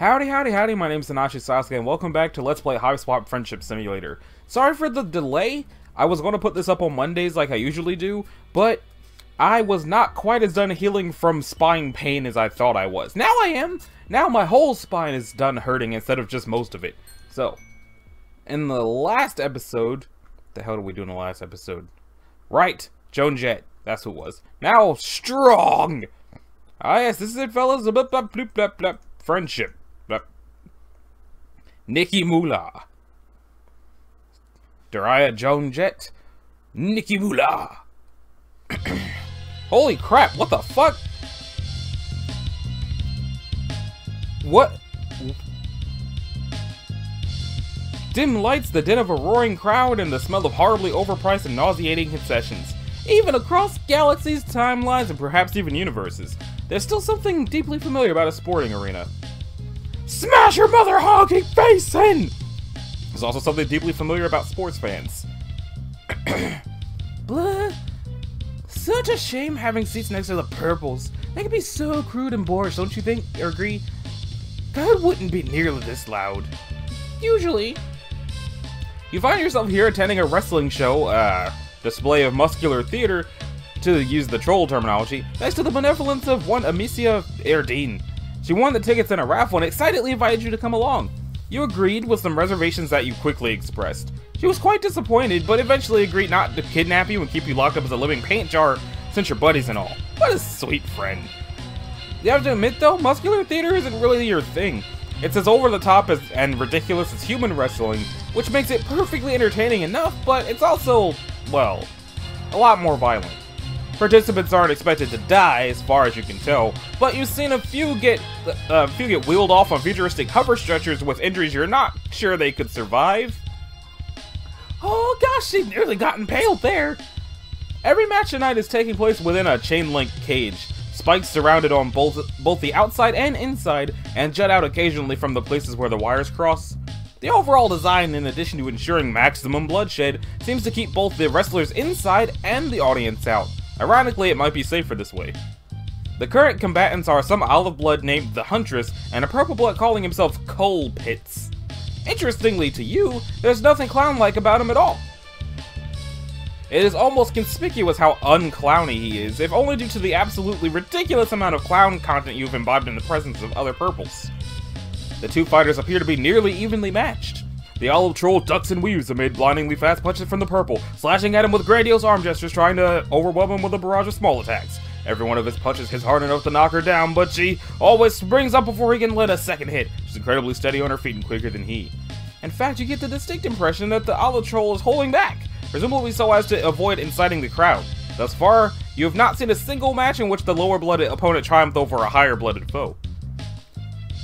Howdy, howdy, howdy, my name's Sanashi Sasuke, and welcome back to Let's Play Hiveswap Friendship Simulator. Sorry for the delay. I was going to put this up on Mondays like I usually do, but I was not quite as done healing from spine pain as I thought I was. Now I am! Now my whole spine is done hurting instead of just most of it. So, in the last episode... the hell did we do in the last episode? Right! Joan Jett. That's who it was. Now, strong! Ah yes, this is it, fellas. Blah, blah, blah, blah, blah. Friendship. Nikki Moolah. Daria Joan Jett. Nikki Moolah. Holy crap, what the fuck? What? Dim lights, the din of a roaring crowd, and the smell of horribly overpriced and nauseating concessions. Even across galaxies, timelines, and perhaps even universes, there's still something deeply familiar about a sporting arena. Smash your mother honking face in! There's also something deeply familiar about sports fans. Blah. Such a shame having seats next to the purples. They can be so crude and boorish, don't you think, or agree? God wouldn't be nearly this loud. Usually. You find yourself here attending a wrestling show, display of muscular theater, to use the troll terminology, thanks to the benevolence of one Amicia Erdine. She won the tickets in a raffle and excitedly invited you to come along. You agreed with some reservations that you quickly expressed. She was quite disappointed, but eventually agreed not to kidnap you and keep you locked up as a living paint jar since you're buddies and all. What a sweet friend. You have to admit though, muscular theater isn't really your thing. It's as over-the-top and ridiculous as human wrestling, which makes it perfectly entertaining enough, but it's also, well, a lot more violent. Participants aren't expected to die, as far as you can tell, but you've seen a few get wheeled off on futuristic hover stretchers with injuries you're not sure they could survive. Oh gosh, she's nearly got impaled there! Every match tonight is taking place within a chain-link cage. Spikes surrounded on both the outside and inside, and jut out occasionally from the places where the wires cross. The overall design, in addition to ensuring maximum bloodshed, seems to keep both the wrestlers inside and the audience out. Ironically, it might be safer this way. The current combatants are some olive blood named the Huntress, and a purple blood calling himself Coal Pits. Interestingly to you, there's nothing clown-like about him at all. It is almost conspicuous how unclowny he is, if only due to the absolutely ridiculous amount of clown content you've imbibed in the presence of other purples. The two fighters appear to be nearly evenly matched. The olive troll ducks and weaves amid blindingly fast punches from the purple, slashing at him with grandiose arm gestures, trying to overwhelm him with a barrage of small attacks. Every one of his punches hits hard enough to knock her down, but she always springs up before he can land a second hit. She's incredibly steady on her feet and quicker than he. In fact, you get the distinct impression that the olive troll is holding back, presumably so as to avoid inciting the crowd. Thus far, you have not seen a single match in which the lower-blooded opponent triumphed over a higher-blooded foe.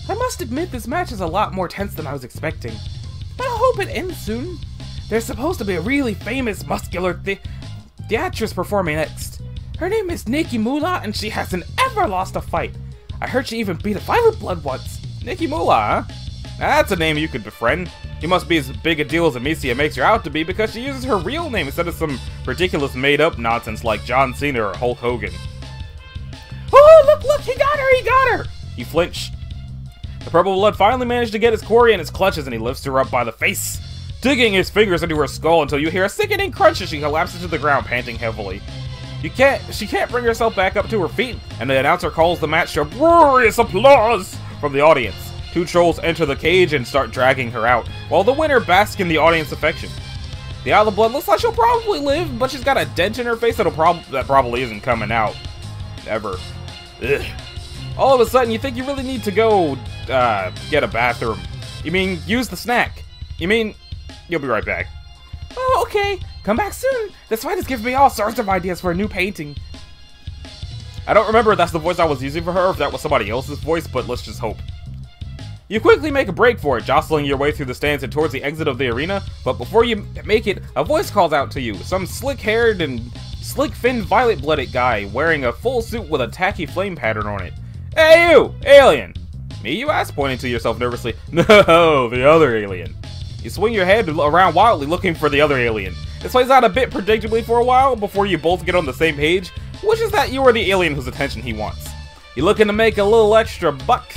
I must admit this match is a lot more tense than I was expecting, but I hope it ends soon. There's supposed to be a really famous muscular theatress performing next. Her name is Nikki Moolah, and she hasn't ever lost a fight. I heard she even beat a Violet Blood once. Nikki Moolah, huh? Now that's a name you could befriend. You must be as big a deal as Amicia makes her out to be because she uses her real name instead of some ridiculous made-up nonsense like John Cena or Hulk Hogan. Oh, look, he got her! You flinch. The purple blood finally managed to get his quarry in his clutches and he lifts her up by the face, digging his fingers into her skull until you hear a sickening crunch as she collapses to the ground, panting heavily. She can't bring herself back up to her feet, and the announcer calls the match to uproarious applause from the audience. Two trolls enter the cage and start dragging her out, while the winner basks in the audience affection. The olive blood looks like she'll probably live, but she's got a dent in her face that probably isn't coming out. Ever. Ugh. All of a sudden, you think you really need to go, get a bathroom. You mean, use the snack. You mean, you'll be right back. Oh, okay. Come back soon. This fight has given me all sorts of ideas for a new painting. I don't remember if that's the voice I was using for her or if that was somebody else's voice, but let's just hope. You quickly make a break for it, jostling your way through the stands and towards the exit of the arena, but before you make it, a voice calls out to you. Some slick-haired and slick-finned violet-blooded guy wearing a full suit with a tacky flame pattern on it. Hey you, alien! Me, you ask, pointing to yourself nervously. No, the other alien. You swing your head around wildly looking for the other alien. This plays out a bit predictably for a while before you both get on the same page, which is that you are the alien whose attention he wants. You're looking to make a little extra buck.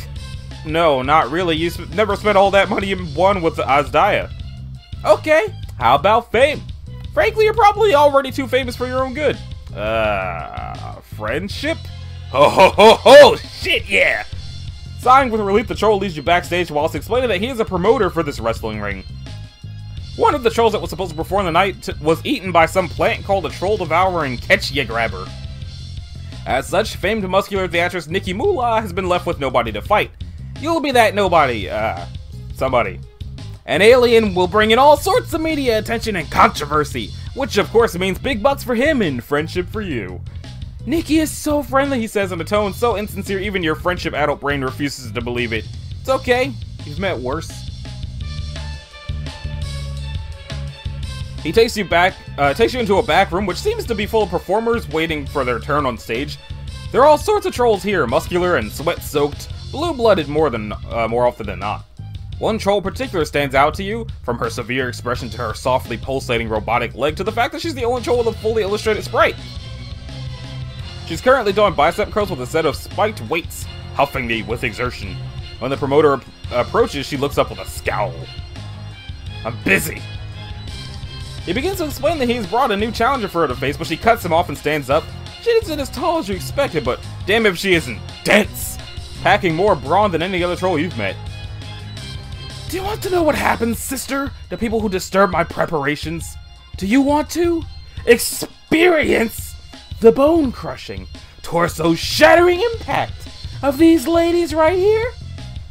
No, not really. You never spent all that money you won with the Asdaya. Okay, how about fame? Frankly, you're probably already too famous for your own good. Friendship? Ho ho ho ho! Shit, yeah! Sighing with relief, the troll leads you backstage whilst explaining that he is a promoter for this wrestling ring. One of the trolls that was supposed to perform the night was eaten by some plant called a troll-devouring catch-ya-grabber. As such, famed muscular theatress Nikki Moolah has been left with nobody to fight. You'll be that nobody, somebody. An alien will bring in all sorts of media attention and controversy, which of course means big bucks for him and friendship for you. Nikki is so friendly, he says in a tone so insincere even your friendship adult brain refuses to believe it. It's okay, you've met worse. He takes you into a back room which seems to be full of performers waiting for their turn on stage. There are all sorts of trolls here, muscular and sweat-soaked, blue-blooded more often than not. One troll in particular stands out to you, from her severe expression to her softly pulsating robotic leg to the fact that she's the only troll with a fully illustrated sprite. She's currently doing bicep curls with a set of spiked weights, huffing me with exertion. When the promoter approaches, she looks up with a scowl. I'm busy. He begins to explain that he's brought a new challenger for her to face, but she cuts him off and stands up. She isn't as tall as you expected, but damn if she isn't dense, packing more brawn than any other troll you've met. Do you want to know what happens, sister, to people who disturb my preparations? Do you want to experience the bone-crushing, torso-shattering impact of these ladies right here?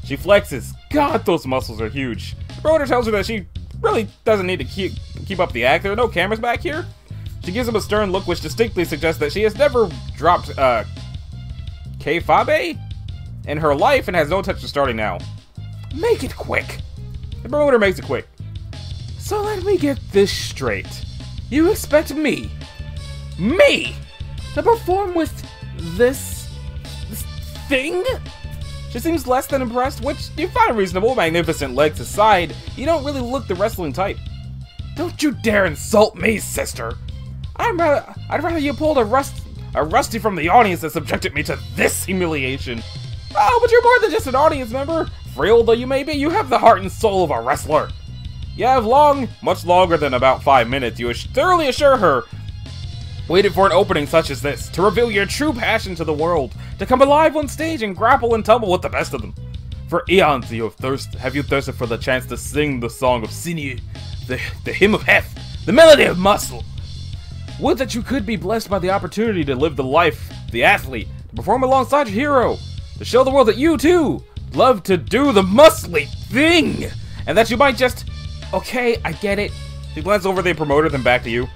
She flexes. God, those muscles are huge. The promoter tells her that she really doesn't need to keep up the act. There are no cameras back here. She gives him a stern look which distinctly suggests that she has never dropped K-Fabe in her life and has no intention of starting now. Make it quick. The promoter makes it quick. So let me get this straight. You expect me to perform with this thing? She seems less than impressed, which you find reasonable. Magnificent legs aside, you don't really look the wrestling type. Don't you dare insult me, sister. I'd rather you pulled a Rusty from the audience that subjected me to this humiliation. Oh, but you're more than just an audience member. Frail though you may be, you have the heart and soul of a wrestler. You have much longer than about 5 minutes, you thoroughly assure her, waited for an opening such as this, to reveal your true passion to the world, to come alive on stage and grapple and tumble with the best of them. For eons have you thirsted for the chance to sing the song of sinew, the hymn of heft, the melody of muscle. Would that you could be blessed by the opportunity to live the life, the athlete, to perform alongside your hero, to show the world that you too love to do the muscly thing, and that you might just, okay, I get it. She glances over the promoter, then back to you.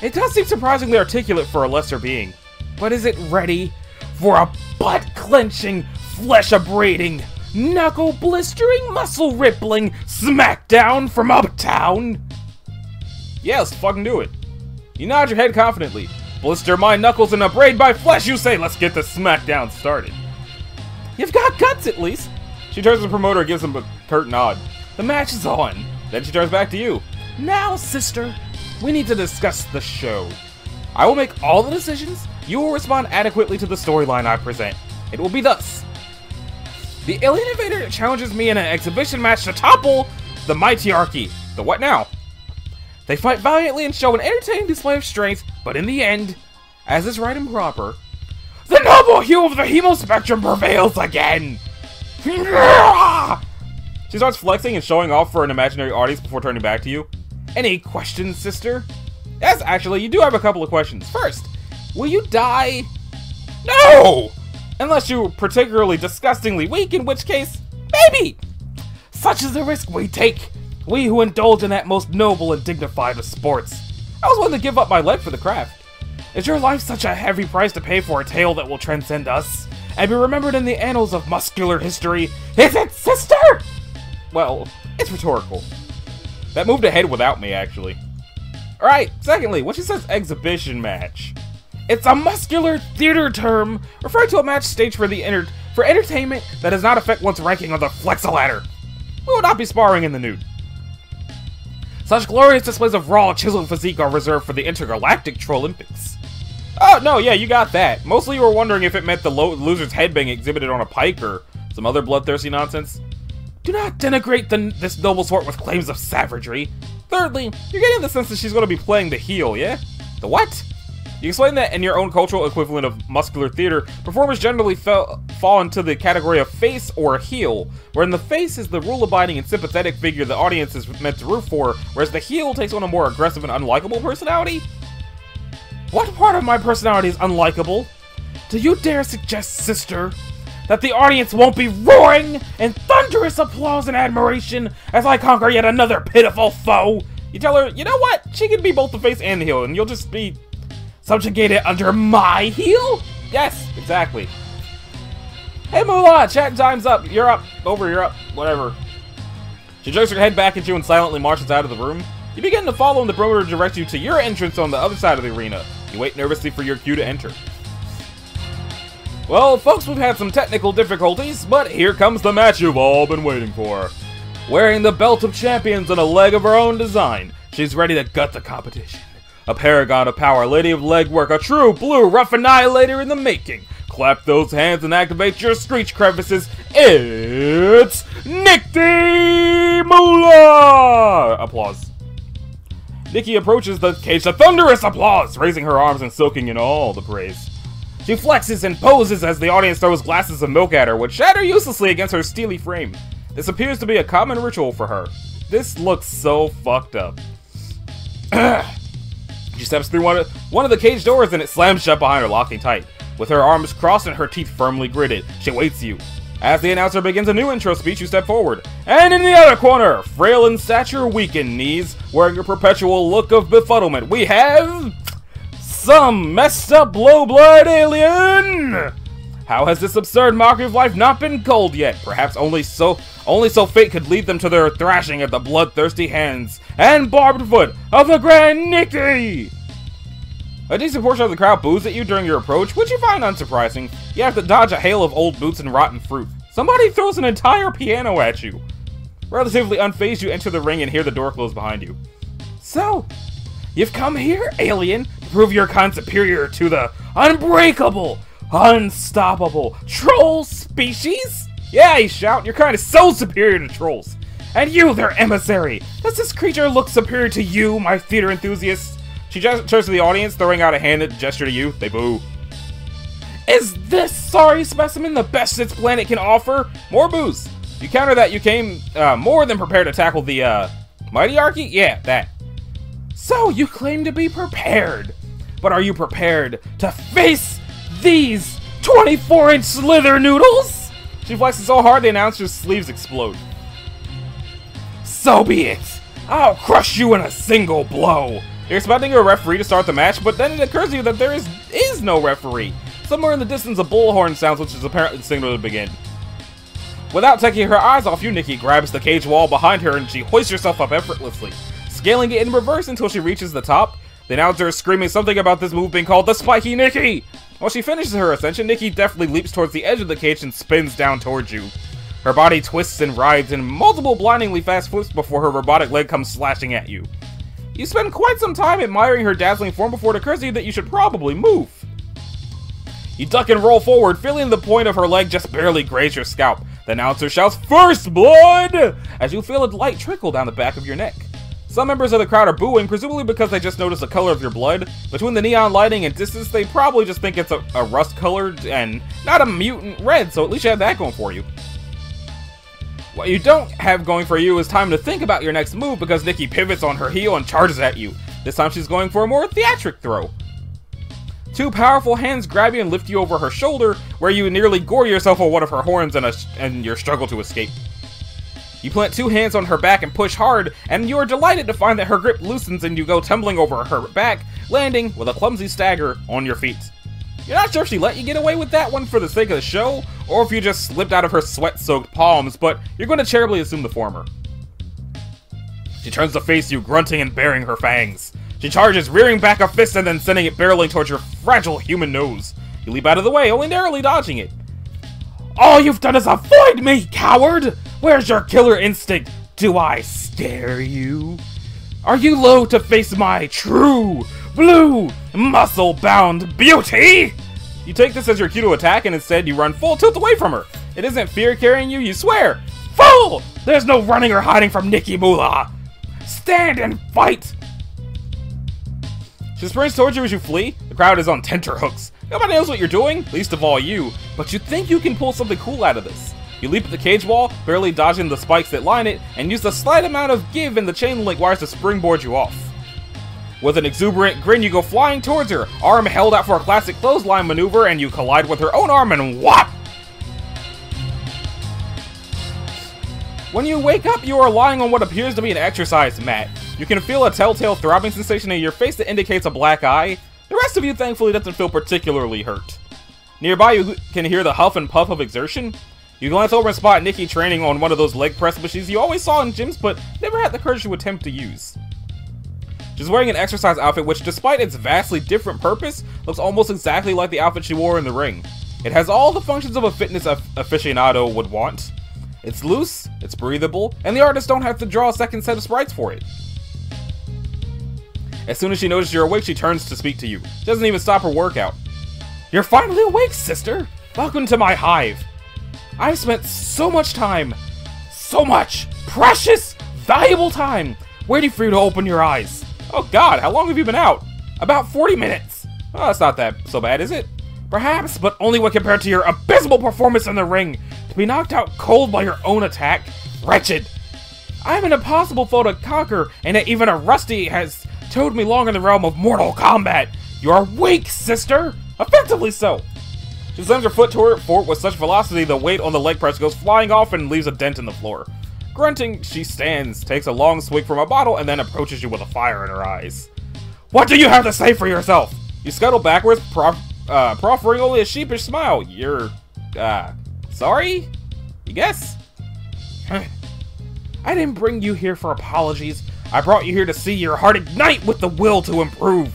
It does seem surprisingly articulate for a lesser being, but is it ready for a butt-clenching, flesh-abrading, knuckle-blistering, muscle-rippling smackdown from uptown? Yeah, let's fucking do it. You nod your head confidently. Blister my knuckles and abrade my flesh, you say. Let's get the smackdown started. You've got guts, at least. She turns to the promoter and gives him a curt nod. The match is on. Then she turns back to you. Now, sister, we need to discuss the show. I will make all the decisions. You will respond adequately to the storyline I present. It will be thus. The alien invader challenges me in an exhibition match to topple the mightyarchy. The what now? They fight valiantly and show an entertaining display of strength, but in the end, as is right and proper, the noble hue of the hemospectrum prevails again! She starts flexing and showing off for an imaginary audience before turning back to you. Any questions, sister? Yes, actually, you do have a couple of questions. First, will you die? No! Unless you're particularly disgustingly weak, in which case, maybe! Such is the risk we take, we who indulge in that most noble and dignified of sports. I was willing to give up my leg for the craft. Is your life such a heavy price to pay for a tale that will transcend us, and be remembered in the annals of muscular history? Is it, sister? Well, it's rhetorical. That moved ahead without me, actually. Alright, secondly, when she says exhibition match, it's a muscular theater term referring to a match staged for entertainment that does not affect one's ranking on the Flex-A-Ladder. We will not be sparring in the nude. Such glorious displays of raw, chiseled physique are reserved for the intergalactic Trollympics. Oh, no, yeah, you got that. Mostly you were wondering if it meant the loser's head being exhibited on a pike or Some other bloodthirsty nonsense? Do not denigrate this noble sort with claims of savagery. Thirdly, you're getting the sense that she's going to be playing the heel, yeah? The what? You explain that in your own cultural equivalent of muscular theater, performers generally fall into the category of face or heel, wherein the face is the rule-abiding and sympathetic figure the audience is meant to root for, whereas the heel takes on a more aggressive and unlikable personality? What part of my personality is unlikable? Do you dare suggest, sister, that the audience won't be roaring in thunderous applause and admiration as I conquer yet another pitiful foe? You tell her, you know what? She can be both the face and the heel, and you'll just be subjugated under my heel? Yes, exactly. Hey Moolah, chat time's up. You're up. Over, you're up. Whatever. She jerks her head back at you and silently marches out of the room. You begin to follow in the perimeter to direct you to your entrance on the other side of the arena. You wait nervously for your cue to enter. Well, folks, we've had some technical difficulties, but here comes the match you've all been waiting for. Wearing the belt of champions and a leg of her own design, she's ready to gut the competition. A paragon of power, lady of legwork, a true blue rough annihilator in the making. Clap those hands and activate your screech crevices. It's Nikki Moolah! Applause. Nikki approaches the cage to thunderous applause, raising her arms and soaking in all the praise. She flexes and poses as the audience throws glasses of milk at her, which shatter uselessly against her steely frame. This appears to be a common ritual for her. This looks so fucked up. She steps through one of the cage doors and it slams shut behind her, locking tight. With her arms crossed and her teeth firmly gritted, she waits you. As the announcer begins a new intro speech, you step forward. And in the other corner, frail in stature, weak in knees, wearing a perpetual look of befuddlement, we have some messed up blow-blood alien! How has this absurd mockery of life not been culled yet? Perhaps only so fate could lead them to their thrashing at the bloodthirsty hands and barbed foot of the Grand Nikki! A decent portion of the crowd boos at you during your approach, which you find unsurprising. You have to dodge a hail of old boots and rotten fruit. Somebody throws an entire piano at you. Relatively unfazed, you enter the ring and hear the door close behind you. So, you've come here, alien, to prove your kind superior to the unbreakable, unstoppable troll species? Yeah, you shout, your kind is so superior to trolls. And you, their emissary, does this creature look superior to you, my theater enthusiast? She turns to the audience, throwing out a handed gesture to you. They boo. Is this sorry specimen the best its planet can offer? More boos. You counter that you came more than prepared to tackle the Mightyarchy? Yeah, that. So you claim to be prepared. But are you prepared to face these 24-inch slither noodles? She flexes so hard the announcer's sleeves explode. So be it. I'll crush you in a single blow. You're expecting a referee to start the match, but then it occurs to you that there is no referee. Somewhere in the distance, a bullhorn sounds, which is apparently the signal to begin. Without taking her eyes off you, Nikki grabs the cage wall behind her and she hoists herself up effortlessly, scaling it in reverse until she reaches the top. The announcer is screaming something about this move being called the Spiky Nikki. While she finishes her ascension, Nikki deftly leaps towards the edge of the cage and spins down towards you. Her body twists and writhes in multiple blindingly fast flips before her robotic leg comes slashing at you. You spend quite some time admiring her dazzling form before it occurs to you that you should probably move. You duck and roll forward, feeling the point of her leg just barely graze your scalp. The announcer shouts, "First blood!" as you feel a light trickle down the back of your neck. Some members of the crowd are booing, presumably because they just noticed the color of your blood. Between the neon lighting and distance, they probably just think it's a rust-colored and not a mutant red, so at least you have that going for you. What you don't have going for you is time to think about your next move because Nikki pivots on her heel and charges at you. This time she's going for a more theatric throw. Two powerful hands grab you and lift you over her shoulder, where you nearly gore yourself with one of her horns in your struggle to escape. You plant two hands on her back and push hard, and you are delighted to find that her grip loosens and you go tumbling over her back, landing with a clumsy stagger on your feet. You're not sure if she let you get away with that one for the sake of the show, or if you just slipped out of her sweat-soaked palms, but you're going to charitably assume the former. She turns to face you, grunting and baring her fangs. She charges, rearing back a fist and then sending it barreling towards your fragile human nose. You leap out of the way, only narrowly dodging it. All you've done is avoid me, coward! Where's your killer instinct? Do I scare you? Are you low to face my true, blue, muscle-bound beauty? You take this as your cue to attack, and instead you run full tilt away from her. It isn't fear carrying you, you swear! Fool! There's no running or hiding from Nikki Moolah! Stand and fight! She sprints towards you as you flee. The crowd is on tenterhooks. Nobody knows what you're doing, least of all you, but you think you can pull something cool out of this. You leap at the cage wall, barely dodging the spikes that line it, and use the slight amount of give in the chain link wires to springboard you off. With an exuberant grin, you go flying towards her, arm held out for a classic clothesline maneuver, and you collide with her own arm and whop! When you wake up, you are lying on what appears to be an exercise mat. You can feel a telltale throbbing sensation in your face that indicates a black eye. The rest of you thankfully doesn't feel particularly hurt. Nearby, you can hear the huff and puff of exertion. You glance over and spot Nikki training on one of those leg press machines you always saw in gyms but never had the courage to attempt to use. She's wearing an exercise outfit which, despite its vastly different purpose, looks almost exactly like the outfit she wore in the ring. It has all the functions of a fitness aficionado would want. It's loose, it's breathable, and the artists don't have to draw a second set of sprites for it. As soon as she notices you're awake, she turns to speak to you. She doesn't even stop her workout. You're finally awake, sister! Welcome to my hive. I've spent so much time, so much precious, valuable time waiting for you to open your eyes. Oh god, how long have you been out? About 40 minutes. Oh, that's not that so bad, is it? Perhaps, but only when compared to your abysmal performance in the ring. To be knocked out cold by your own attack? Wretched. I'm an impossible foe to conquer, and yet even a Rusty has towed me long in the realm of mortal combat. You're weak, sister! Offensively so! She slams her foot toward it with such velocity the weight on the leg press goes flying off and leaves a dent in the floor. Grunting, she stands, takes a long swig from a bottle, and then approaches you with a fire in her eyes. What do you have to say for yourself? You scuttle backwards, proffering only a sheepish smile. You're, sorry? You guess? I didn't bring you here for apologies. I brought you here to see your heart ignite with the will to improve.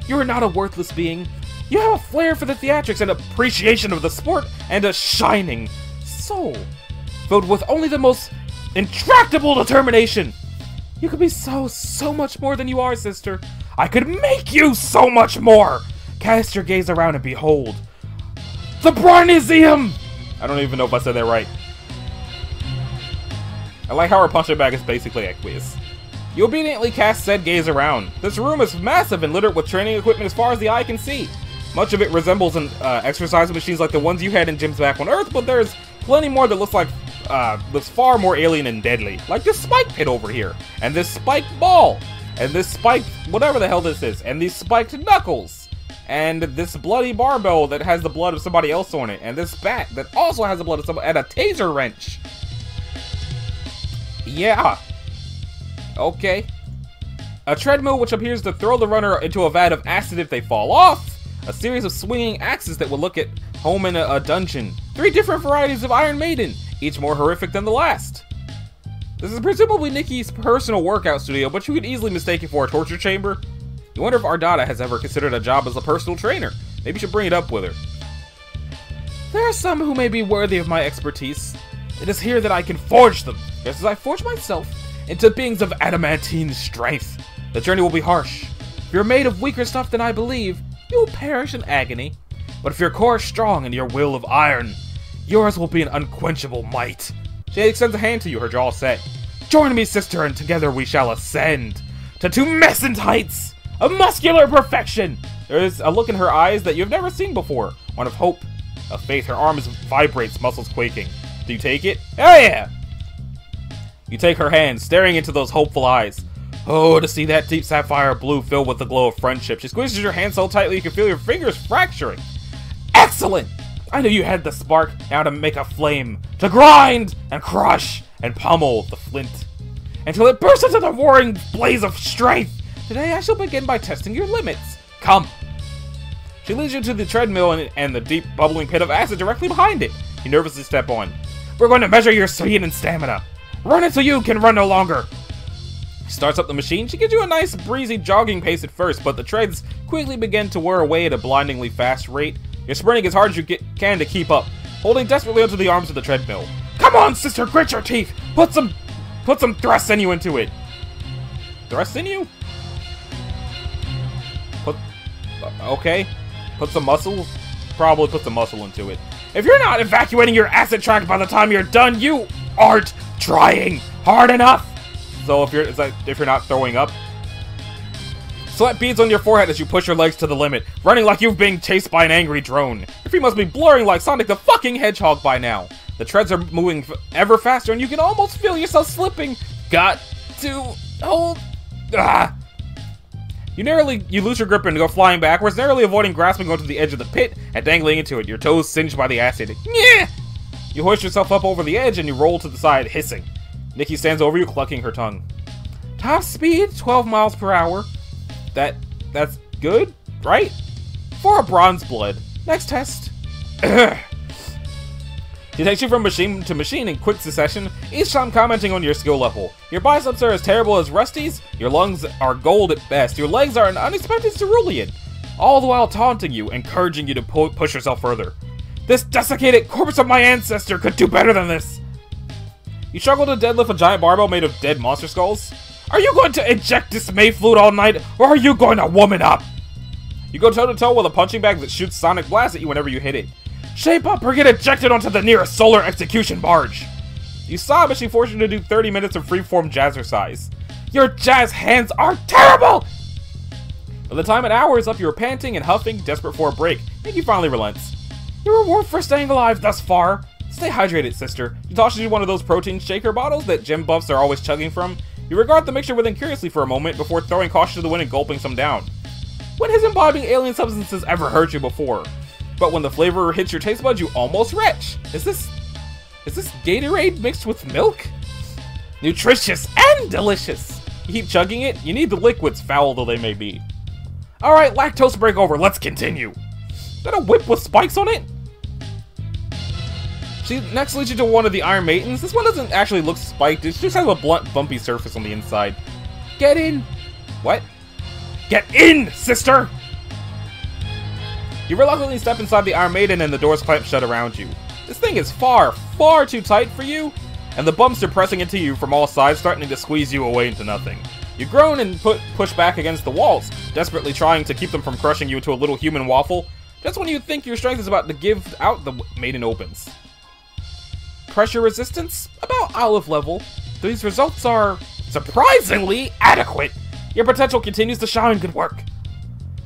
You are not a worthless being. You have a flair for the theatrics and appreciation of the sport and a shining soul, filled with only the most intractable determination. You could be so much more than you are, sister. I could make you so much more. Cast your gaze around and behold. The Bronesium! I don't even know if I said that right. I like how her punching bag is basically Equius. You obediently cast said gaze around. This room is massive and littered with training equipment as far as the eye can see. Much of it resembles an exercise machines like the ones you had in gyms back on Earth, but there's plenty more that looks far more alien and deadly. Like this spike pit over here, and this spiked ball, and this spiked whatever the hell this is, and these spiked knuckles, and this bloody barbell that has the blood of somebody else on it, and this bat that also has the blood of somebody, and a taser wrench. Yeah. Okay. A treadmill which appears to throw the runner into a vat of acid if they fall off. A series of swinging axes that would look at home in a dungeon. 3 different varieties of Iron Maiden, each more horrific than the last. This is presumably Nikki's personal workout studio, but you could easily mistake it for a torture chamber. You wonder if Ardata has ever considered a job as a personal trainer. Maybe you should bring it up with her. There are some who may be worthy of my expertise. It is here that I can forge them, just as I forge myself, into beings of adamantine strength. The journey will be harsh. If you're made of weaker stuff than I believe, you will perish in agony. But if your core is strong and your will of iron, yours will be an unquenchable might. She extends a hand to you, her jaw set. Join me, sister, and together we shall ascend to tumescent heights of muscular perfection. There is a look in her eyes that you've never seen before. One of hope, of faith. Her arms vibrates, muscles quaking. Do you take it? Hell yeah! You take her hand, staring into those hopeful eyes. Oh, to see that deep sapphire blue filled with the glow of friendship. She squeezes your hand so tightly you can feel your fingers fracturing. Excellent! I knew you had the spark, now to make a flame, to grind and crush and pummel the flint, until it bursts into the roaring blaze of strength. Today I shall begin by testing your limits. Come. She leads you to the treadmill and the deep bubbling pit of acid directly behind it. You nervously step on. We're going to measure your speed and stamina. Run until you can run no longer. She starts up the machine. She gives you a nice breezy jogging pace at first, but the treads quickly begin to wear away at a blindingly fast rate. You're sprinting as hard as you can to keep up, holding desperately onto the arms of the treadmill. Come on, sister, grit your teeth. Put some thrust sinew into it. Thrust sinew? Okay. Put some muscle. Probably put some muscle into it. If you're not evacuating your acid tract by the time you're done, you aren't trying hard enough. So if you're not throwing up. Sweat beads on your forehead as you push your legs to the limit, running like you've been chased by an angry drone. Your feet must be blurring like Sonic the fucking Hedgehog by now. The treads are moving ever faster and you can almost feel yourself slipping. Got to hold. Ah. You lose your grip and go flying backwards, narrowly avoiding grasping onto the edge of the pit and dangling into it, your toes singed by the acid. Yeah! You hoist yourself up over the edge and you roll to the side, hissing. Nikki stands over you, clucking her tongue. Top speed, 12 miles per hour. That's good, right? For a bronze blood. Next test. She takes you from machine to machine in quick succession, each time commenting on your skill level. Your biceps are as terrible as Rusty's, your lungs are gold at best, your legs are an unexpected cerulean, all the while taunting you, encouraging you to push yourself further. This desiccated corpse of my ancestor could do better than this! You struggle to deadlift a giant barbell made of dead monster skulls? Are you going to inject dismay fluid all night, or are you going to woman up? You go toe-to-toe with a punching bag that shoots sonic blasts at you whenever you hit it. Shape up or get ejected onto the nearest solar execution barge. You sob as she forces you to do 30 minutes of freeform jazzercise. Your jazz hands are terrible! By the time an hour is up, you're panting and huffing, desperate for a break. Nikki finally relents. Your reward for staying alive thus far. Stay hydrated, sister. She tosses you one of those protein shaker bottles that gym buffs are always chugging from. You regard the mixture within curiously for a moment before throwing caution to the wind and gulping some down. When has imbibing alien substances ever hurt you before? But when the flavor hits your taste buds, you almost retch. Is this Gatorade mixed with milk? Nutritious and delicious. You keep chugging it, you need the liquids, foul though they may be. Alright, lactose break over, let's continue. Is that a whip with spikes on it? She next leads you to one of the Iron Maidens. This one doesn't actually look spiked, it just has a blunt, bumpy surface on the inside. Get in! What? Get in, sister! You reluctantly step inside the Iron Maiden and the doors clamp shut around you. This thing is far, far too tight for you, and the bumps are pressing into you from all sides, threatening to squeeze you away into nothing. You groan and push back against the walls, desperately trying to keep them from crushing you into a little human waffle. Just when you think your strength is about to give out, the Maiden opens. Pressure resistance? About olive level. These results are surprisingly adequate. Your potential continues to shine, good work.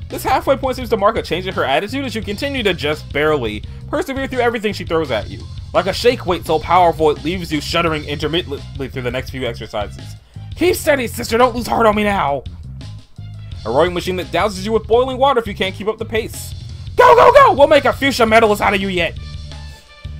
This halfway point seems to mark a change in her attitude as you continue to just barely persevere through everything she throws at you. Like a shake weight so powerful it leaves you shuddering intermittently through the next few exercises. Keep steady, sister, don't lose heart on me now! A rowing machine that douses you with boiling water if you can't keep up the pace. Go, go, go! We'll make a fuchsia medalist out of you yet!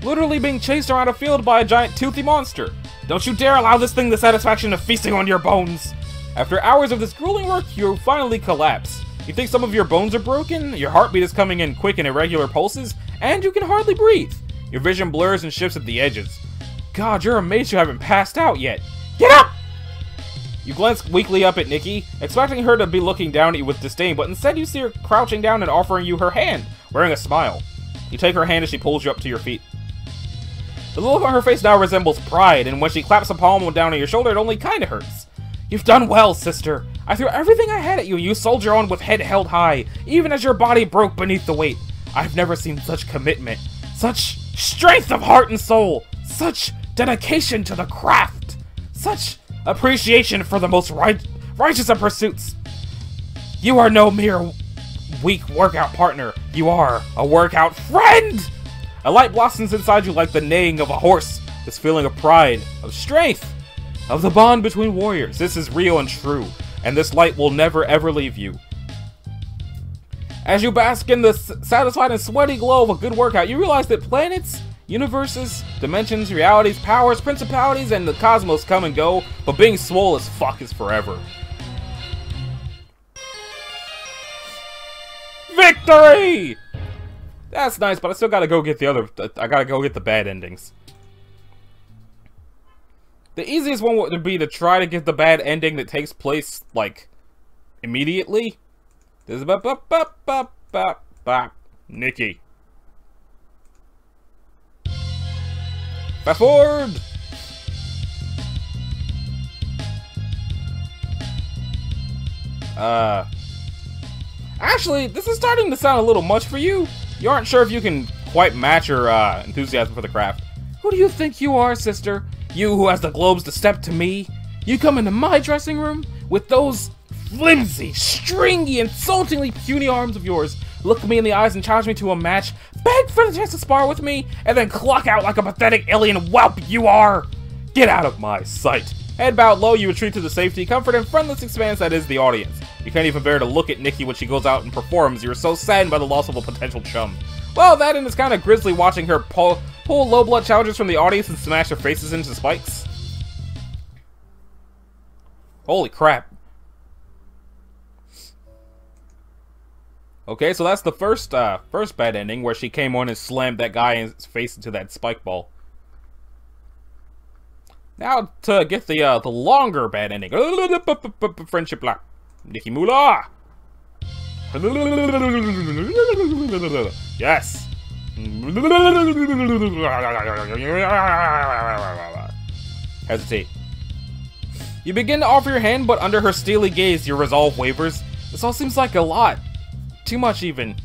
Literally being chased around a field by a giant toothy monster. Don't you dare allow this thing the satisfaction of feasting on your bones! After hours of this grueling work, you finally collapse. You think some of your bones are broken, your heartbeat is coming in quick and irregular pulses, and you can hardly breathe. Your vision blurs and shifts at the edges. God, you're amazed you haven't passed out yet. Get up! You glance weakly up at Nikki, expecting her to be looking down at you with disdain, but instead you see her crouching down and offering you her hand, wearing a smile. You take her hand as she pulls you up to your feet. The look on her face now resembles pride, and when she claps a palm down on your shoulder, it only kinda hurts. You've done well, sister. I threw everything I had at you, and you soldier on with head held high, even as your body broke beneath the weight. I've never seen such commitment, such strength of heart and soul, such dedication to the craft, such appreciation for the most righteous of pursuits. You are no mere weak workout partner. You are a workout friend! A light blossoms inside you like the neighing of a horse. This feeling of pride, of strength, of the bond between warriors. This is real and true, and this light will never ever leave you. As you bask in the satisfied and sweaty glow of a good workout, you realize that planets, universes, dimensions, realities, powers, principalities, and the cosmos come and go, but being swole as fuck is forever. Victory! That's nice, but I still gotta go get I gotta go get the bad endings. The easiest one would be to try to get the bad ending that takes place, like, immediately. This is Nikki. Fast forward! Actually, this is starting to sound a little much for you. You aren't sure if you can quite match her enthusiasm for the craft. Who do you think you are, sister? You who has the globes to step to me? You come into my dressing room with those flimsy, stringy, insultingly puny arms of yours, look me in the eyes and challenge me to a match, beg for the chance to spar with me, and then clock out like a pathetic alien whelp you are! Get out of my sight! Head bowed low, you retreat to the safety, comfort, and friendless expanse that is the audience. You can't even bear to look at Nikki when she goes out and performs. You're so saddened by the loss of a potential chum. Well, that and it's kind of grisly watching her pull low blood challengers from the audience and smash their faces into spikes. Holy crap. Okay, so that's the first bad ending where she came on and slammed that guy's face into that spike ball. Now to get the longer bad ending. Friendship lap. Nikki Moolah. Yes. Hesitate. You begin to offer your hand, but under her steely gaze, your resolve wavers. This all seems like a lot. Too much even.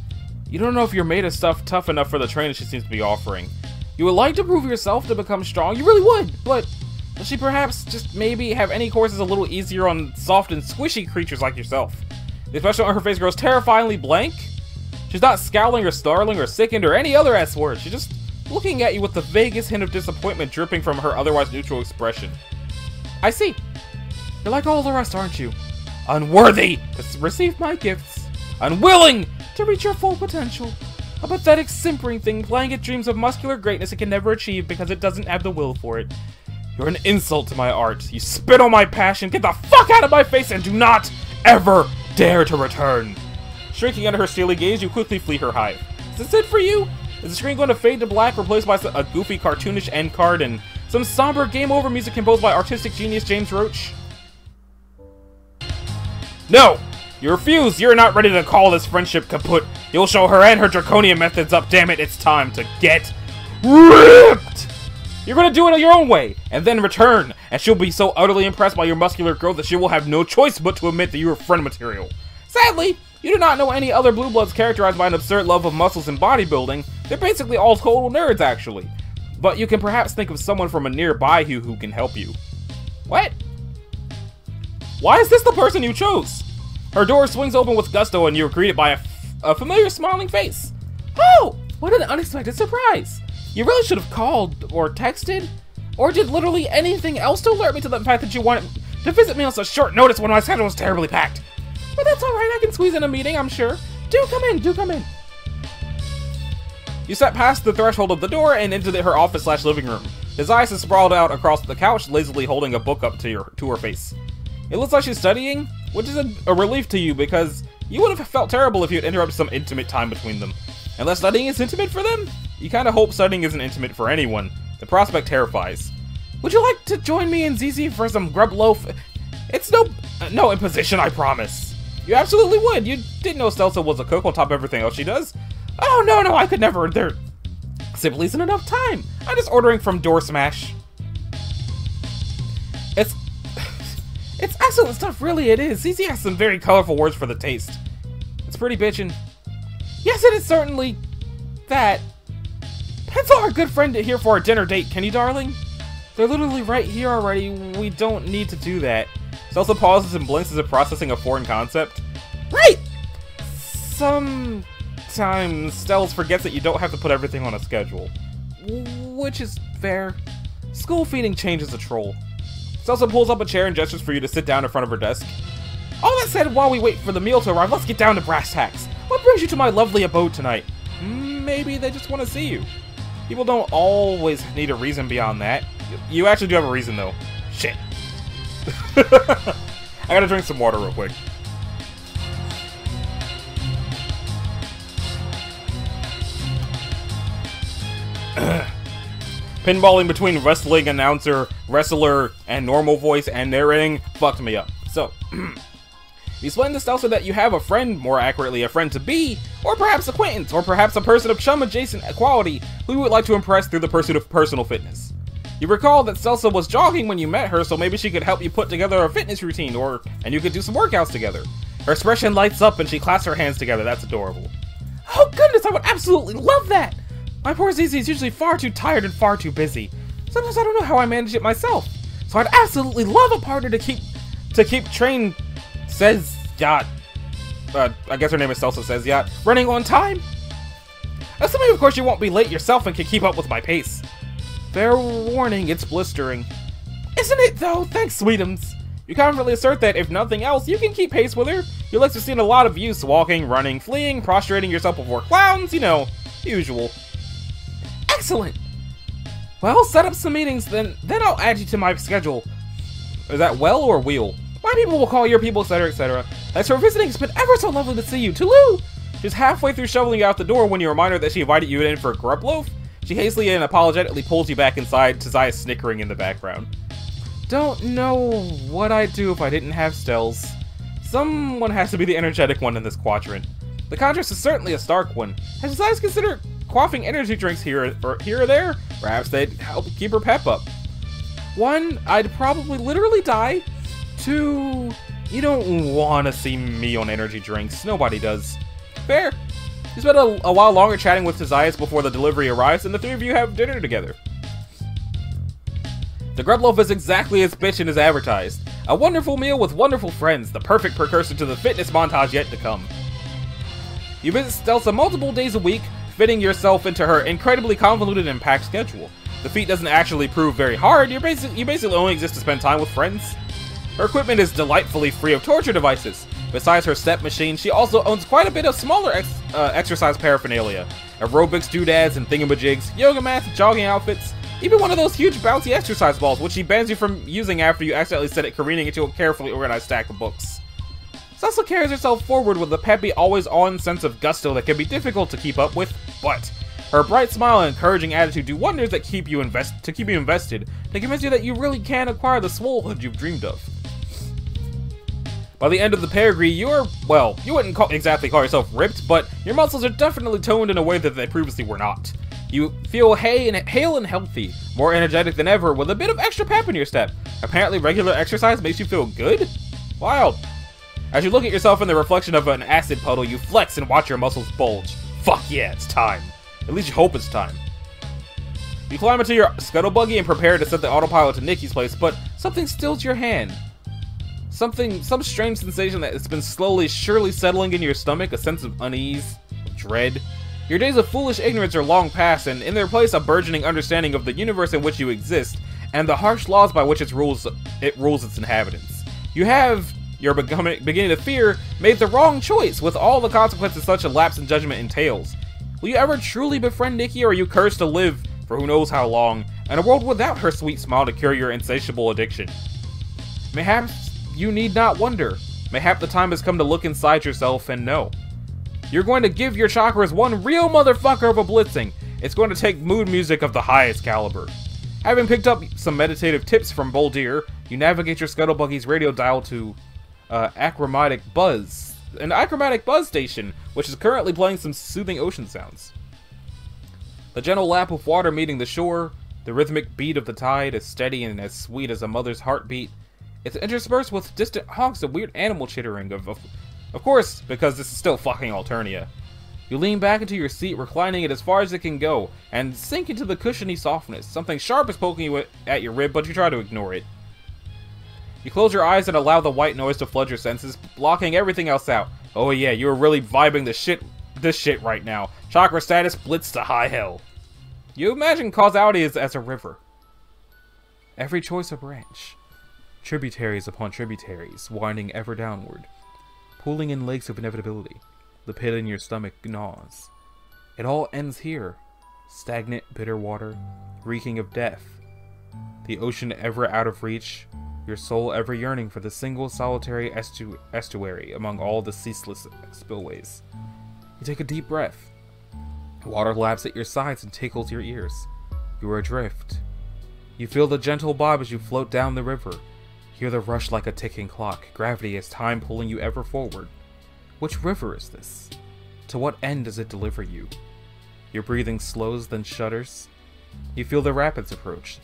You don't know if you're made of stuff tough enough for the training she seems to be offering. You would like to prove yourself to become strong, you really would, but does she perhaps just maybe have any courses a little easier on soft and squishy creatures like yourself? The expression on her face grows terrifyingly blank. She's not scowling or snarling or sickened or any other S word. She's just looking at you with the vaguest hint of disappointment dripping from her otherwise neutral expression. I see. You're like all the rest, aren't you? Unworthy to receive my gifts. Unwilling to reach your full potential. A pathetic, simpering thing playing at dreams of muscular greatness it can never achieve because it doesn't have the will for it. You're an insult to my art. You spit on my passion. Get the fuck out of my face and do not ever dare to return. Shrinking under her steely gaze, you quickly flee her hive. Is this it for you? Is the screen going to fade to black, replaced by a goofy, cartoonish end card and some somber game over music composed by artistic genius James Roach? No! You refuse! You're not ready to call this friendship kaput. You'll show her and her draconian methods up. Damn it, it's time to get ripped! You're gonna do it your own way, and then return, and she'll be so utterly impressed by your muscular growth that she will have no choice but to admit that you are friend material. Sadly, you do not know any other blue bloods characterized by an absurd love of muscles and bodybuilding. They're basically all total nerds, actually. But you can perhaps think of someone from a nearby who can help you. What? Why is this the person you chose? Her door swings open with gusto and you're greeted by a familiar smiling face. Oh, what an unexpected surprise. You really should have called or texted or did literally anything else to alert me to the fact that you wanted to visit me on such short notice when my schedule was terribly packed. But that's alright, I can squeeze in a meeting, I'm sure. Do come in, do come in. You step past the threshold of the door and into her office/living room. His eyes are sprawled out across the couch, lazily holding a book up to her face. It looks like she's studying, which is a relief to you because you would have felt terrible if you had interrupted some intimate time between them. Unless studying is intimate for them? You kinda hope studying isn't intimate for anyone. The prospect terrifies. Would you like to join me and ZZ for some grub loaf? It's no imposition, I promise. You absolutely would. You didn't know Stelsa was a cook on top of everything else she does. Oh, no, I could never. There simply isn't enough time. I'm just ordering from Door Smash. It's excellent stuff, really it is. ZZ has some very colorful words for the taste. It's pretty bitchin'. Yes, it is certainly that. Pencil our good friend here for our dinner date, can you, darling? They're literally right here already. We don't need to do that. Stelsa pauses and blinks as if processing a foreign concept. Right! Sometimes Stels forgets that you don't have to put everything on a schedule. Which is fair. School feeding changes a troll. Stelsa pulls up a chair and gestures for you to sit down in front of her desk. All that said, while we wait for the meal to arrive, let's get down to brass tacks. What brings you to my lovely abode tonight? Maybe they just want to see you. People don't always need a reason beyond that. You actually do have a reason, though. Shit. I gotta drink some water real quick. Pinballing between wrestling announcer, wrestler, and normal voice and narrating fucked me up. So, you explain to Stelsa that you have a friend, more accurately a friend-to-be, or perhaps acquaintance, or perhaps a person of chum-adjacent quality who you would like to impress through the pursuit of personal fitness. You recall that Stelsa was jogging when you met her, so maybe she could help you put together a fitness routine, and you could do some workouts together. Her expression lights up and she clasps her hands together. That's adorable. Oh goodness, I would absolutely love that! My poor ZZ is usually far too tired and far too busy. Sometimes I don't know how I manage it myself. So I'd absolutely love a partner to keep train says yacht. I guess her name is Celsa says yacht. Running on time. Assuming of course you won't be late yourself and can keep up with my pace. Fair warning, it's blistering. Isn't it though? Thanks, Sweetums. You confidently assert that, if nothing else, you can keep pace with her. Your legs have seen a lot of use, walking, running, fleeing, prostrating yourself before clowns, you know, usual. Excellent! Well, set up some meetings, then I'll add you to my schedule. Is that well or wheel? My people will call your people, etc., etc. Thanks for visiting, it's been ever so lovely to see you. Toulou! She's halfway through shoveling you out the door when you remind her that she invited you in for a grub loaf. She hastily and apologetically pulls you back inside, Tazaya snickering in the background. Don't know what I'd do if I didn't have Stells. Someone has to be the energetic one in this quadrant. The contrast is certainly a stark one. Has Tazaya considered quaffing energy drinks here or there? Perhaps they'd help keep her pep up. 1, I'd probably literally die. 2, you don't want to see me on energy drinks. Nobody does. Fair. You spend a while longer chatting with Tazaya before the delivery arrives, and the three of you have dinner together. The grub loaf is exactly as bitchin' as advertised. A wonderful meal with wonderful friends, the perfect precursor to the fitness montage yet to come. You visit Stelsa multiple days a week, fitting yourself into her incredibly convoluted and packed schedule. The feat doesn't actually prove very hard, you basically only exist to spend time with friends. Her equipment is delightfully free of torture devices. Besides her step machine, she also owns quite a bit of smaller exercise paraphernalia. Aerobics doodads and thingamajigs, yoga mats, jogging outfits, even one of those huge bouncy exercise balls, which she bans you from using after you accidentally set it careening into a carefully organized stack of books. Salsa carries herself forward with a peppy, always-on sense of gusto that can be difficult to keep up with, but her bright smile and encouraging attitude do wonders that keep you invested, to convince you that you really can acquire the swolehood you've dreamed of. By the end of the pedigree, you're, well, you wouldn't exactly call yourself ripped, but your muscles are definitely toned in a way that they previously were not. You feel hale and healthy, more energetic than ever, with a bit of extra pep in your step. Apparently regular exercise makes you feel good? Wild. As you look at yourself in the reflection of an acid puddle, you flex and watch your muscles bulge. Fuck yeah, it's time. At least you hope it's time. You climb into your scuttle buggy and prepare to set the autopilot to Nikki's place, but something stills your hand. Some strange sensation that has been slowly, surely settling in your stomach, a sense of unease, dread. Your days of foolish ignorance are long past, and in their place a burgeoning understanding of the universe in which you exist, and the harsh laws by which it rules its inhabitants. You're beginning to fear, made the wrong choice, with all the consequences such a lapse in judgment entails. Will you ever truly befriend Nikki, or are you cursed to live, for who knows how long, in a world without her sweet smile to cure your insatiable addiction? Mayhaps you need not wonder. Mayhap the time has come to look inside yourself and know. You're going to give your chakras one real motherfucker of a blitzing. It's going to take mood music of the highest caliber. Having picked up some meditative tips from Boldir, you navigate your scuttlebuggy's radio dial to an achromatic buzz station, which is currently playing some soothing ocean sounds. The gentle lap of water meeting the shore, the rhythmic beat of the tide, as steady and as sweet as a mother's heartbeat. It's interspersed with distant honks of weird animal chittering, of course, because this is still fucking Alternia. You lean back into your seat, reclining it as far as it can go, and sink into the cushiony softness. Something sharp is poking you at your rib, but you try to ignore it. You close your eyes and allow the white noise to flood your senses, blocking everything else out. Oh yeah, you are really vibing this shit right now. Chakra status blitz to high hell. You imagine causality as a river. Every choice a branch. Tributaries upon tributaries, winding ever downward. Pooling in lakes of inevitability. The pit in your stomach gnaws. It all ends here. Stagnant, bitter water, reeking of death. The ocean ever out of reach, your soul ever yearning for the single solitary estuary among all the ceaseless spillways. You take a deep breath. Water laps at your sides and tickles your ears. You are adrift. You feel the gentle bob as you float down the river. Hear the rush like a ticking clock, gravity as time pulling you ever forward. Which river is this? To what end does it deliver you? Your breathing slows, then shudders. You feel the rapids approach.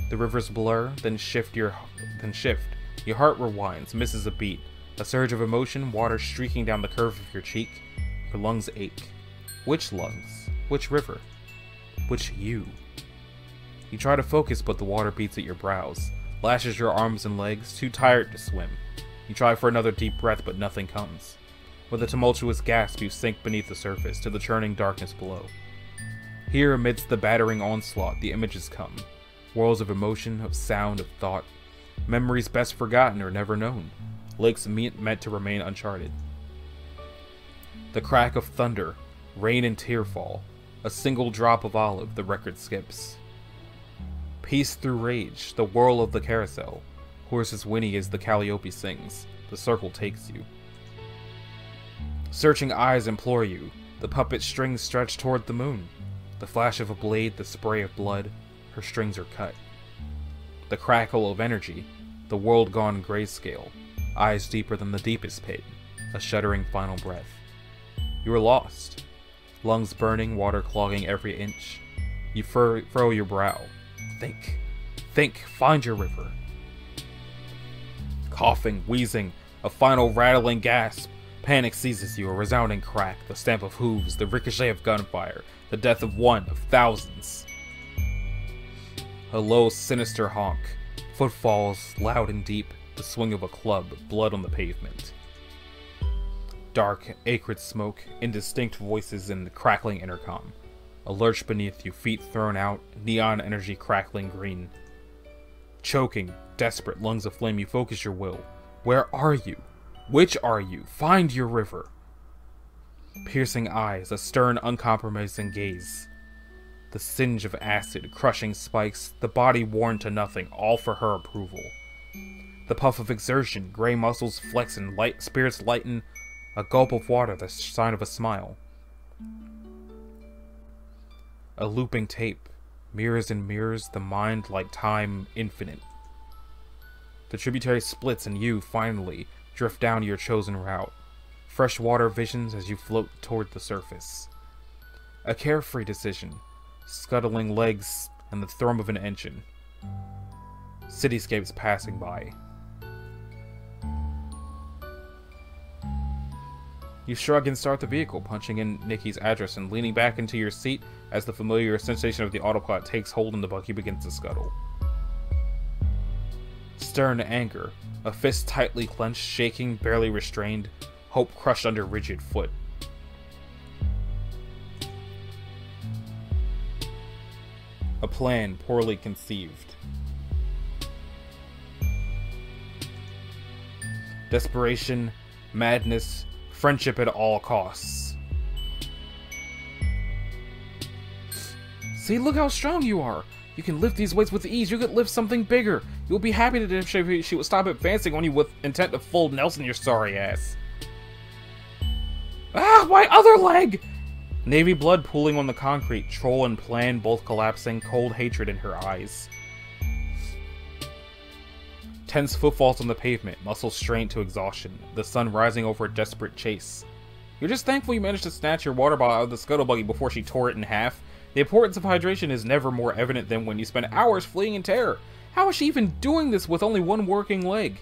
The rivers blur, then shift. Your heart rewinds, misses a beat. A surge of emotion, water streaking down the curve of your cheek. Your lungs ache. Which lungs? Which river? Which you? You try to focus, but the water beats at your brows, lashes your arms and legs, too tired to swim. You try for another deep breath, but nothing comes. With a tumultuous gasp, you sink beneath the surface, to the churning darkness below. Here, amidst the battering onslaught, the images come. Worlds of emotion, of sound, of thought. Memories best forgotten or never known. Lakes meant to remain uncharted. The crack of thunder, rain and tearfall. A single drop of olive, the record skips. Peace through rage, the whirl of the carousel. Horses whinny as the Calliope sings. The circle takes you. Searching eyes implore you. The puppet strings stretch toward the moon. The flash of a blade, the spray of blood. Her strings are cut. The crackle of energy. The world gone grayscale. Eyes deeper than the deepest pit. A shuddering final breath. You are lost. Lungs burning, water clogging every inch. You furrow your brow. Think. Think. Find your river. Coughing, wheezing, a final rattling gasp. Panic seizes you, a resounding crack, the stamp of hooves, the ricochet of gunfire, the death of one of thousands. A low, sinister honk. Footfalls, loud and deep, the swing of a club, blood on the pavement. Dark, acrid smoke, indistinct voices in the crackling intercom. A lurch beneath you, feet thrown out, neon energy crackling green. Choking, desperate, lungs aflame, you focus your will. Where are you? Which are you? Find your river. Piercing eyes, a stern, uncompromising gaze. The singe of acid, crushing spikes, the body worn to nothing, all for her approval. The puff of exertion, gray muscles flex and spirits lighten, a gulp of water, the sign of a smile. A looping tape, mirrors and mirrors, the mind like time infinite. The tributary splits and you, finally, drift down your chosen route. Freshwater visions as you float toward the surface. A carefree decision, scuttling legs and the thrum of an engine. Cityscapes passing by. You shrug and start the vehicle, punching in Nikki's address and leaning back into your seat as the familiar sensation of the autopilot takes hold and the buggy begins to scuttle. Stern anger, a fist tightly clenched, shaking, barely restrained, hope crushed under rigid foot. A plan poorly conceived. Desperation, madness, friendship at all costs. See, look how strong you are. You can lift these weights with ease. You could lift something bigger. You'll be happy to she would stop advancing on you with intent to fold Nelson your sorry ass. Ah, my other leg! Navy blood pooling on the concrete, troll and plan both collapsing, cold hatred in her eyes. Tense footfalls on the pavement, muscles strained to exhaustion, the sun rising over a desperate chase. You're just thankful you managed to snatch your water bottle out of the scuttle buggy before she tore it in half. The importance of hydration is never more evident than when you spend hours fleeing in terror. How is she even doing this with only one working leg?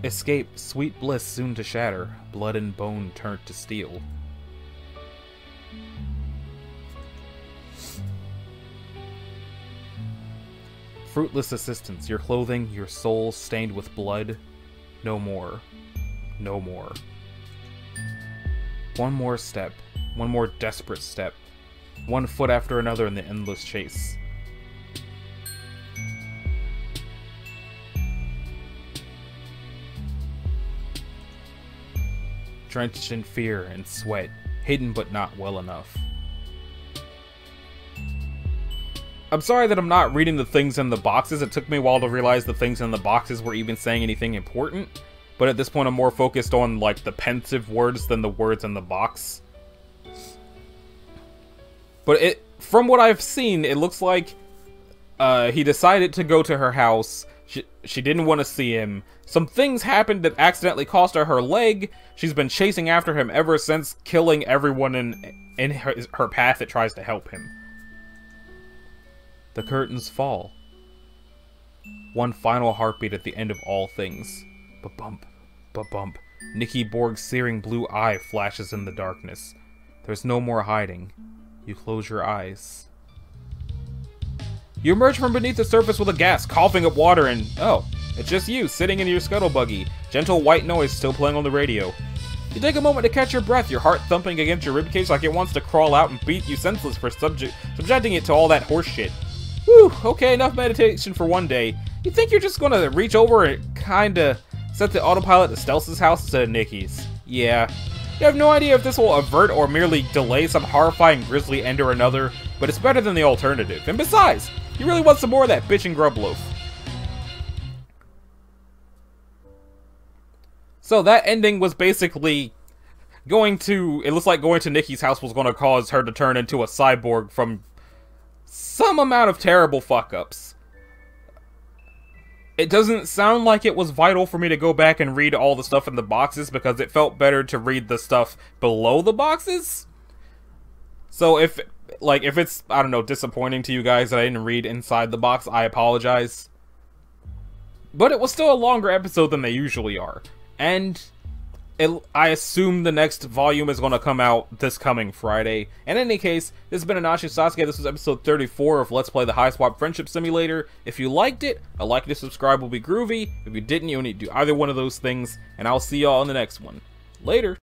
Escape, sweet bliss soon to shatter, blood and bone turned to steel. Fruitless assistance, your clothing, your soul stained with blood. No more. No more. One more step. One more desperate step. One foot after another in the endless chase. Drenched in fear and sweat, hidden but not well enough. I'm sorry that I'm not reading the things in the boxes. It took me a while to realize the things in the boxes were even saying anything important. But at this point I'm more focused on like the pensive words than the words in the box. But from what I've seen, it looks like he decided to go to her house. She didn't want to see him. Some things happened that accidentally cost her her leg. She's been chasing after him ever since, killing everyone in her path that tries to help him. The curtains fall. One final heartbeat at the end of all things. Ba-bump, ba-bump. Nikki Borg's searing blue eye flashes in the darkness. There's no more hiding. You close your eyes. You emerge from beneath the surface with a gasp, coughing up water, and oh, it's just you, sitting in your scuttle buggy, gentle white noise still playing on the radio. You take a moment to catch your breath, your heart thumping against your ribcage like it wants to crawl out and beat you senseless for subjecting it to all that horse shit. Whew, okay, enough meditation for one day. You think you're just gonna reach over and kinda set the autopilot to Stelz's house instead of Nikki's. Yeah. You have no idea if this will avert or merely delay some horrifying grisly end or another, but it's better than the alternative. And besides, you really want some more of that bitchin' grub loaf. So that ending was basically it looks like going to Nikki's house was going to cause her to turn into a cyborg from some amount of terrible fuck-ups. It doesn't sound like it was vital for me to go back and read all the stuff in the boxes because it felt better to read the stuff below the boxes. So if it's, I don't know, disappointing to you guys that I didn't read inside the box, I apologize. But it was still a longer episode than they usually are. And I assume the next volume is going to come out this coming Friday. In any case, this has been Anashi Sasuke. This was episode 34 of Let's Play the Hiveswap Friendship Simulator. If you liked it, a like and a subscribe will be groovy. If you didn't, you need to do either one of those things. And I'll see y'all in the next one. Later.